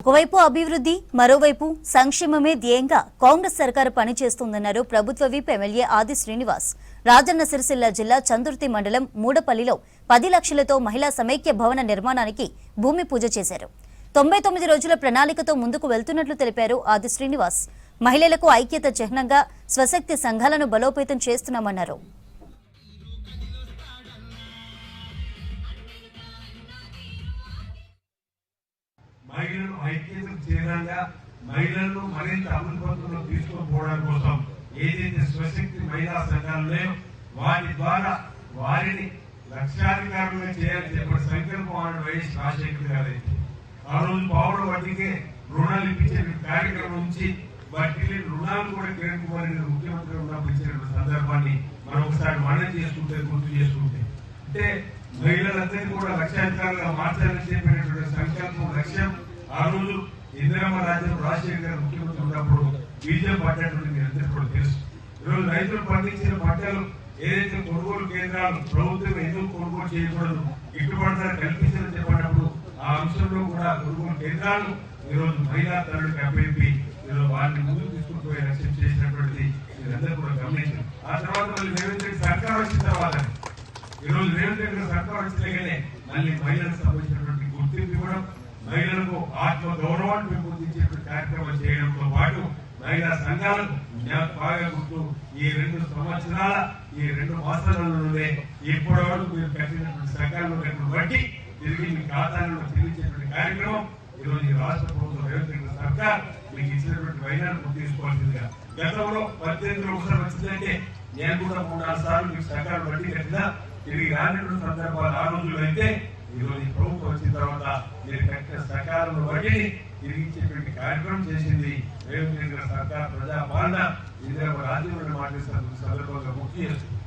ఒకవైపు అభివృద్ధి మరోవైపు సంక్షేమమే ధ్యేయంగా కాంగ్రెస్ సర్కారు పనిచేస్తోందన్నారు ప్రభుత్వ విప్ ఎమ్మెల్యే ఆది శ్రీనివాస్. రాజన్న సిరిసిల్ల జిల్లా చందుర్తి మండలం మూడపల్లిలో 10 లక్షలతో మహిళా సమైక్య భవన నిర్మాణానికి భూమి పూజ చేశారు. 99 రోజుల ప్రణాళికతో ముందుకు వెళ్తున్నట్లు తెలిపారు ఆది శ్రీనివాస్. మహిళలకు ఐక్యత చిహ్నంగా స్వశక్తి సంఘాలను బలోపేతం చేస్తున్నామన్నారు. మహిళలు ఐక్యతకు చేరంగా మహిళలను మరింత అభివృద్ధిలో తీసుకుపోవడం కోసం ఏదైతే స్వశక్తి మహిళా సంఘాలు ఉన్నాయో వాటి ద్వారా వారిని లక్షాధికారులుగా చేయాలని చెప్పిన సంకల్పం వైఎస్ రాజశేఖర్ గారు అయితే ఆ రోజు పావుల వడ్డీకే రుణాలు ఇప్పించే కార్యక్రమం నుంచి వాటి రుణాలు కూడా కిరణ్ కుమార్ గారు ముఖ్యమంత్రి ఉన్నప్పుడు ఇచ్చిన సందర్భాన్ని మనం ఒకసారి మనం చేసుకుంటే గుర్తు చేసుకుంటే అంటే మహిళలందరినీ కూడా లక్షాధికారులుగా మార్చాలని చెప్పినటువంటి సంకల్పం లక్ష్యం ఆ రోజు ఇందిరమ్మ రాజ్యం రాజశేఖర్ గారు ముఖ్యమంత్రి ఉన్నప్పుడు విజయం పడ్డటువంటి మీ అందరికీ కూడా తెలుసు. ఈరోజు రైతులు పండించిన పంటలు ఏదైతే కొనుగోలు కేంద్రాలు ప్రభుత్వం ఎందుకు కొనుగోలు చేయకూడదు గిట్టుబాటు ధర కల్పించాలని చెప్పినప్పుడు ఆ అంశంలో కూడా కొనుగోలు కేంద్రాలు ఈరోజు మహిళా తల్లులకు అప్పగింపి ఈరోజు వారిని ముందుకు తీసుకుపోయే లక్ష్యం చేసినటువంటిది మీరందరూ కూడా గమనించారు. ఆ తర్వాత మళ్ళీ రేవంత్ రెడ్డి సర్కార్ వచ్చిన తర్వాత ఈరోజు రేవంత్ రెడ్డి సర్కార్ వచ్చినాకనే మళ్ళీ మహిళలకు సంబంధించినటువంటి గుర్తింపు ఇవ్వడం మహిళలకు ఆత్మ గౌరవాన్ని పెంపొందించేటువంటి కార్యక్రమం చేయడంతో పాటు మహిళా సంఘాలకు బాగా గుర్తు ఈ 2 సంవత్సరాల ఈ 2 మాసాలలోనే ఇప్పటి వరకు మీరు కట్టినటువంటి సంఘాలను బట్టి తిరిగి మీ ఖాతాలను చెల్లించేటువంటి కార్యక్రమం ఈరోజు ఈ రాష్ట్ర ప్రభుత్వం రేవంత్ రెడ్డి సర్కార్ మీకు ఇచ్చినటువంటి వైనాన్ని తీసుకోవాల్సిందిగా గతంలో 18 ఒకసారి వచ్చిందంటే నేను కూడా 3-4 సార్లు మీకు సర్కారు బట్టి కట్టినా తిరిగి రానటువంటి సందర్భాలు ఆ రోజుల్లో అయితే ఈరోజు ఈ ప్రభుత్వం వచ్చిన తర్వాత మీరు కట్టిన సకాలంలో బట్టి తిరిగిచ్చేటువంటి కార్యక్రమం చేసింది రేవంత్ రెడ్డి సర్కార్. ప్రజాపాలన ఇందిరా రాజ్యంలో మాట్లాడే సందర్భంగా గుర్తు చేస్తుంది.